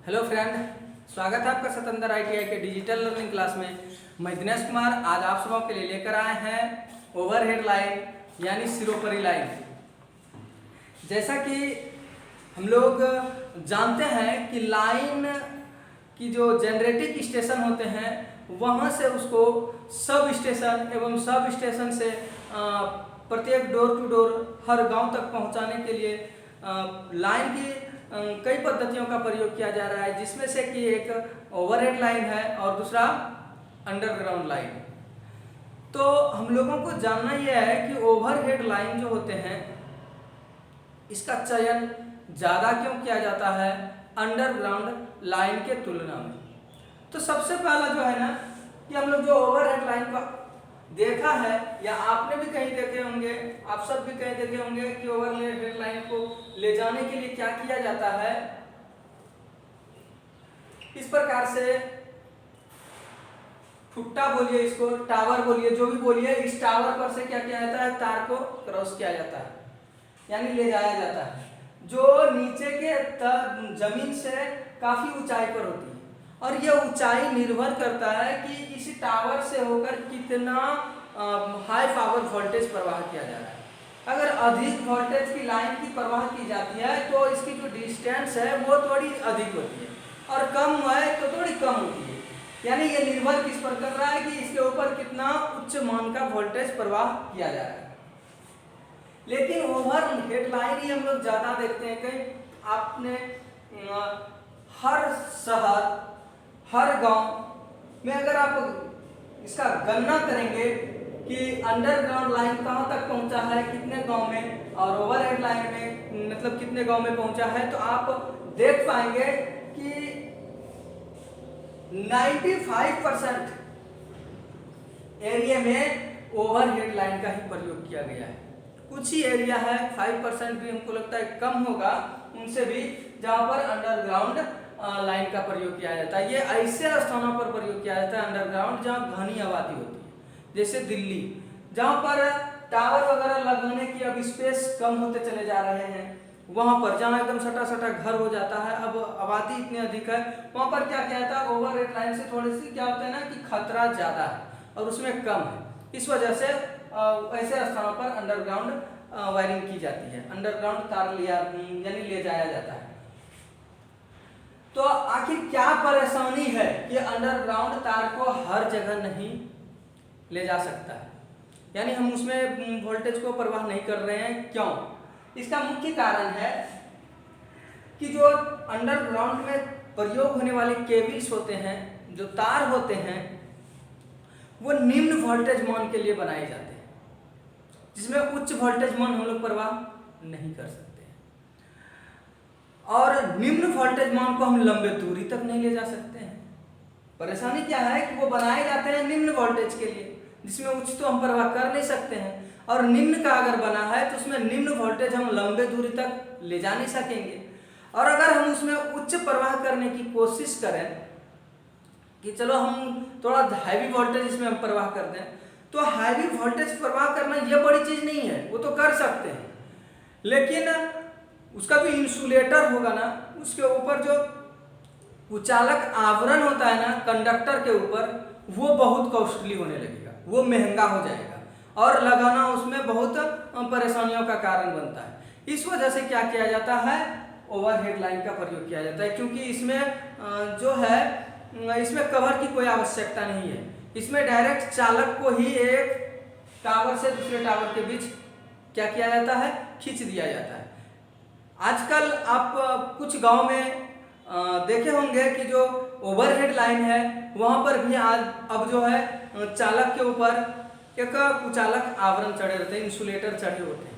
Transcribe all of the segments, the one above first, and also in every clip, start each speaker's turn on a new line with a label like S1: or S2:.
S1: Hello friend, स्वागत है आपका सतंदर आईटीआई के डिजिटल लर्निंग क्लास में। मैं दिनेश कुमार आज आप सबों के लिए लेकर आए हैं ओवरहेड लाइन यानी सिरोपरि लाइन। जैसा कि हम लोग जानते हैं कि लाइन की जो जनरेटिंग स्टेशन होते हैं वहाँ से उसको सब स्टेशन एवं सब स्टेशन से प्रत्येक डोर टू डोर हर गांव तक पहुंचाने के लिए लाइन की कई पद्धतियों का प्रयोग किया जा रहा है, जिसमें से कि एक ओवरहेड लाइन है और दूसरा अंडरग्राउंड लाइन। तो हम लोगों को जानना यह है कि ओवरहेड लाइन जो होते हैं इसका चयन ज़्यादा क्यों किया जाता है अंडरग्राउंड लाइन के तुलना में। तो सबसे पहला जो है ना कि हम लोग जो ओवरहेड लाइन का देखा है या आपने भी कहीं देखे होंगे, आप सब भी कहीं देखे होंगे कि ओवरहेड लाइन को ले जाने के लिए क्या किया जाता है। इस प्रकार से फुट्टा बोलिए, इसको टावर बोलिए, जो भी बोलिए, इस टावर पर से क्या किया जाता है, तार को क्रॉस किया जाता है यानी ले जाया जाता है, जो नीचे के जमीन से काफी ऊंचाई पर होती है। और यह ऊंचाई निर्भर करता है कि इस टावर से होकर कितना हाई पावर वोल्टेज प्रवाह किया जा रहा है। अगर अधिक वोल्टेज की लाइन की प्रवाह की जाती है तो इसकी जो डिस्टेंस है वो थोड़ी अधिक होती है और कम है तो थोड़ी कम होती है। यानी ये निर्भर किस पर कर रहा है कि इसके ऊपर कितना उच्च मान का वोल्टेज प्रवाह किया जा रहा है। लेकिन ओवरहेड लाइन ही हम लोग ज्यादा देखते हैं। कहीं आपने हर शहर हर गांव में अगर आप इसका गणना करेंगे कि अंडरग्राउंड लाइन कहां तक पहुंचा है, कितने गांव में, और ओवरहेड लाइन में मतलब कितने गांव में पहुंचा है, तो आप देख पाएंगे कि 95% एरिया में ओवरहेड लाइन का ही प्रयोग किया गया है। कुछ ही एरिया है 5% भी हमको लगता है कम होगा उनसे भी, जहां पर अंडरग्राउंड लाइन का प्रयोग किया जाता है। ये ऐसे स्थानों पर प्रयोग किया जाता है अंडरग्राउंड जहां घनी आबादी होती है, जैसे दिल्ली, जहां पर टावर वगैरह लगाने की अब स्पेस कम होते चले जा रहे हैं। वहां पर जहां एकदम सटा सटा घर हो जाता है, अब आबादी इतनी अधिक है, वहां पर क्या किया जाता है, ओवरहेड लाइन से थोड़ी सी क्या होता है ना कि खतरा ज्यादा है और उसमें कम है। इस वजह से ऐसे स्थानों पर अंडरग्राउंड वायरिंग की जाती है, अंडरग्राउंड तार लिया यानी ले जाया जाता है। तो आखिर क्या परेशानी है कि अंडरग्राउंड तार को हर जगह नहीं ले जा सकता है, यानी हम उसमें वोल्टेज को प्रवाह नहीं कर रहे हैं, क्यों? इसका मुख्य कारण है कि जो अंडरग्राउंड में प्रयोग होने वाले केबल्स होते हैं, जो तार होते हैं, वो निम्न वोल्टेज मान के लिए बनाए जाते हैं, जिसमें उच्च वोल्टेज मान हम लोग प्रवाह नहीं कर सकते। और निम्न वोल्टेज मान को हम लंबे दूरी तक नहीं ले जा सकते हैं। परेशानी क्या है कि वो बनाए जाते हैं निम्न वोल्टेज के लिए, जिसमें उच्च तो हम प्रवाह कर नहीं सकते हैं, और निम्न का अगर बना है तो उसमें निम्न वोल्टेज हम लंबे दूरी तक ले जा नहीं सकेंगे। और अगर हम उसमें उच्च प्रवाह करने की कोशिश करें कि चलो हम थोड़ा हैवी वोल्टेज इसमें हम प्रवाह कर दें, तो हैवी वोल्टेज प्रवाह करना यह बड़ी चीज नहीं है, वो तो कर सकते हैं, लेकिन उसका जो इंसुलेटर होगा ना, उसके ऊपर जो कुचालक आवरण होता है ना कंडक्टर के ऊपर, वो बहुत कॉस्टली होने लगेगा, वो महंगा हो जाएगा और लगाना उसमें बहुत परेशानियों का कारण बनता है। इस वजह से क्या किया जाता है, ओवरहेड लाइन का प्रयोग किया जाता है, क्योंकि इसमें जो है इसमें कवर की कोई आवश्यकता नहीं है। इसमें डायरेक्ट चालक को ही एक टावर से दूसरे टावर के बीच क्या किया जाता है, खींच दिया जाता है। आजकल आप कुछ गांव में देखे होंगे कि जो ओवरहेड लाइन है वहां पर भी आज अब जो है चालक के ऊपर एक कुचालक आवरण चढ़े रहते हैं, इंसुलेटर चढ़े होते हैं।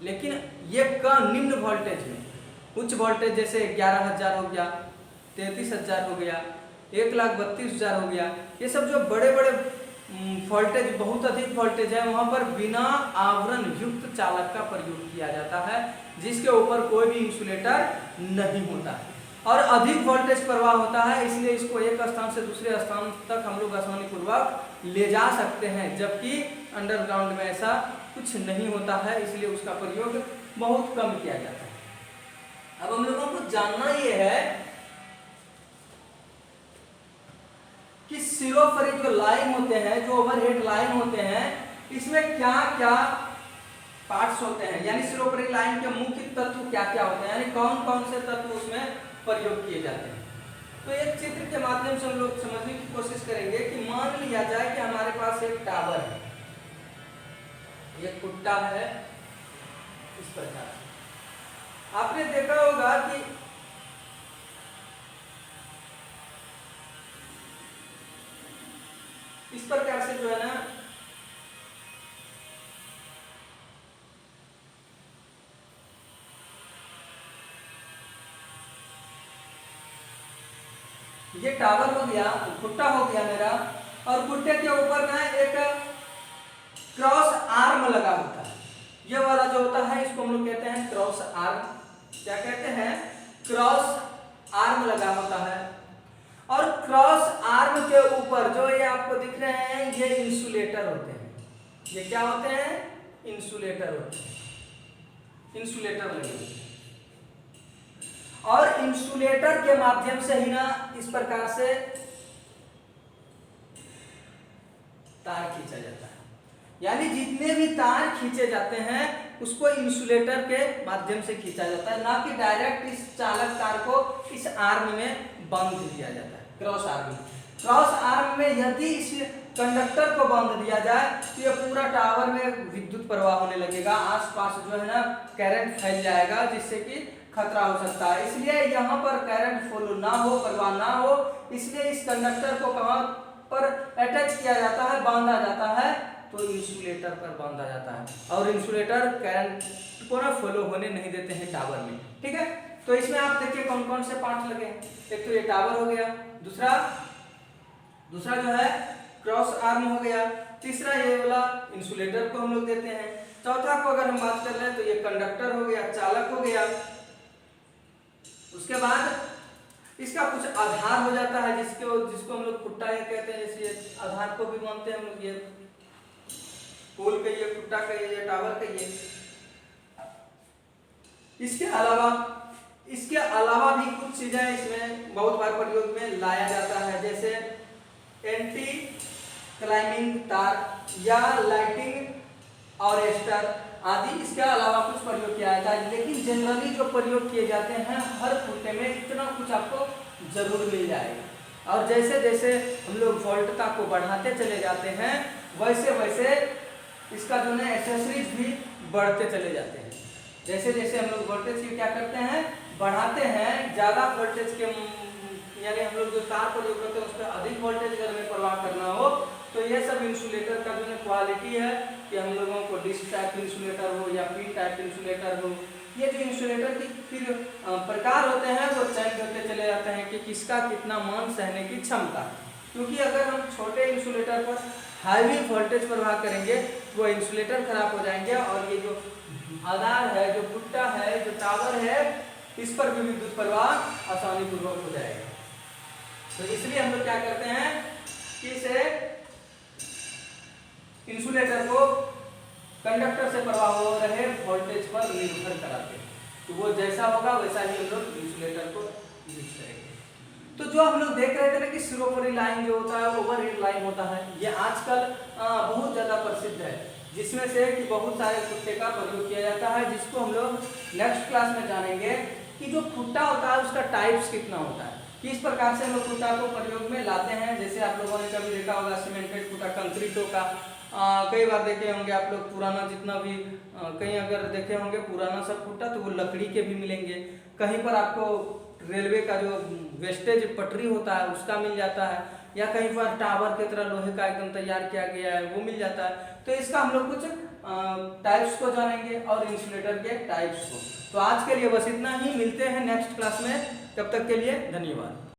S1: लेकिन ये निम्न वोल्टेज में, उच्च वोल्टेज जैसे 11,000 हो गया, 33,000 हो गया, 1,32,000 हो गया, ये सब जो बड़े बड़े वोल्टेज, बहुत अधिक वोल्टेज है, वहां पर बिना आवरण युक्त चालक का प्रयोग किया जाता है, जिसके ऊपर कोई भी इंसुलेटर नहीं होता है और अधिक वोल्टेज प्रवाह होता है, इसलिए इसको एक स्थान से दूसरे स्थान तक हम लोग आसानी पूर्वक ले जा सकते हैं, जबकि अंडरग्राउंड में ऐसा कुछ नहीं होता है, इसलिए उसका प्रयोग बहुत कम किया जाता है। अब हम लोगों को जानना ये है सिरोफरी जो लाइन होते हैं, जो ओवरहेड लाइन होते हैं, इसमें क्या क्या पार्ट्स होते हैं, यानी सिरोफरी लाइन के मुख्य तत्व क्या क्या होते हैं, यानी कौन कौन से तत्व उसमें प्रयोग किए जाते हैं। तो एक चित्र के माध्यम से हम लोग समझने की कोशिश करेंगे कि मान लिया जाए कि हमारे पास एक टावर है, एक कुट्टा है इस प्रकार। आपने देखा होगा कि इस प्रकार से जो है ना ये टावर हो गया, कुट्टा हो गया मेरा, और कुट्टे के ऊपर ना एक क्रॉस आर्म लगा होता है। ये वाला जो होता है इसको हम लोग कहते हैं क्रॉस आर्म। क्या कहते हैं? क्रॉस आर्म लगा होता है। और क्रॉस आर्म के ऊपर जो ये आपको दिख रहे हैं ये इंसुलेटर होते हैं। ये क्या होते हैं? इंसुलेटर होते हैं। इंसुलेटर लगे होते हैं और इंसुलेटर के माध्यम से ही ना इस प्रकार से तार खींचा जाता है। यानी जितने भी तार खींचे जाते हैं उसको इंसुलेटर के माध्यम से खींचा जाता है, ना कि डायरेक्ट इस चालक तार को इस आर्म में बांध दिया जाता है। क्रॉस आर्म, क्रॉस आर्म में यदि इस कंडक्टर को बांध दिया जाए तो ये पूरा टावर में विद्युत प्रवाह होने लगेगा, आसपास जो है ना करंट फैल जाएगा, जिससे कि खतरा हो सकता है। इसलिए यहाँ पर करंट फ्लो ना हो, प्रवाह ना हो, इसलिए इस कंडक्टर को कहाँ पर अटैच किया जाता है, बांधा जाता है, तो इंसुलेटर पर बांधा जाता है। और इंसुलेटर करंट को ना फ्लो होने नहीं देते हैं टावर में। ठीक है, तो इसमें आप देखिए कौन कौन से पार्ट लगे हैं। एक तो ये टावर हो गया, दूसरा जो है क्रॉस आर्म हो गया, तीसरा ये वाला इंसुलेटर को हम लोग देते हैं, चौथा को अगर हम बात कर रहे हैं तो ये कंडक्टर हो गया, चालक हो गया। उसके बाद इसका कुछ आधार हो जाता है जिसको हम लोग कुट्टा ये कहते हैं। जैसे आधार को भी मानते हैं हम लोग, ये पोल कहिए, कुट्टा कहिए, टावर कहिए। इसके अलावा भी कुछ चीजें इसमें बहुत बार प्रयोग में लाया जाता है, जैसे एंटी क्लाइंबिंग तार या लाइटिंग और एस्टर आदि। इसके अलावा कुछ प्रयोग किया जाता है, लेकिन जनरली जो प्रयोग किए जाते हैं हर कुट्टे में इतना कुछ आपको जरूर मिल जाएगा। और जैसे जैसे हम लोग वोल्टता को बढ़ाते चले जाते हैं वैसे वैसे इसका जो है एक्सेसरीज भी बढ़ते चले जाते हैं। जैसे जैसे हम लोग वोल्टेज की क्या करते हैं, बढ़ाते हैं, ज़्यादा वोल्टेज के यानी हम लोग जो तार प्रयोग करते हैं उस पर अधिक वोल्टेज अगर में प्रवाह करना हो तो ये सब इंसुलेटर का जो है क्वालिटी है कि हम लोगों को डिस्क टाइप इंसुलेटर हो या पी टाइप इंसुलेटर हो, ये जो इंसुलेटर की फिर प्रकार होते हैं वो चेंज होते चले जाते हैं कि किसका कितना मान सहने की क्षमता। क्योंकि अगर हम छोटे इंसुलेटर पर हाईवी वोल्टेज प्रवाह करेंगे तो वो इंसुलेटर खराब हो जाएंगे और ये जो आधार है, जो कुट्टा है, जो टावर है, इस पर भी विद्युत प्रवाह आसानी पूर्वक हो जाएगा। तो इसलिए हम लोग क्या करते हैं कि इसे इंसुलेटर को कंडक्टर से प्रवाह हो रहे वोल्टेज पर निर्भर कराते हैं, तो वो जैसा होगा वैसा ही हम लोग इंसुलेटर को यूज करेंगे। तो जो हम लोग देख रहे थे ना कि सिरोफरी लाइन जो होता है ओवरहेड लाइन होता है, ये आजकल बहुत ज़्यादा प्रसिद्ध है, जिसमें से कि बहुत सारे कुट्टे का प्रयोग किया जाता है, जिसको हम लोग नेक्स्ट क्लास में जानेंगे कि जो कुट्टा होता है उसका टाइप्स कितना होता है, किस प्रकार से हम लोग कुट्टा को प्रयोग में लाते हैं। जैसे आप लोगों ने कभी देखा होगा सीमेंटेड कुट्टा, कंक्रीटों का कई बार देखे होंगे आप लोग, पुराना जितना भी कहीं अगर देखे होंगे पुराना सब कुट्टा तो वो लकड़ी के भी मिलेंगे। कहीं पर आपको रेलवे का जो वेस्टेज पटरी होता है उसका मिल जाता है, या कहीं पर टावर की तरह लोहे का एकदम तैयार किया गया है वो मिल जाता है। तो इसका हम लोग कुछ टाइप्स को जानेंगे और इंसुलेटर के टाइप्स को। तो आज के लिए बस इतना ही, मिलते हैं नेक्स्ट क्लास में, तब तक के लिए धन्यवाद।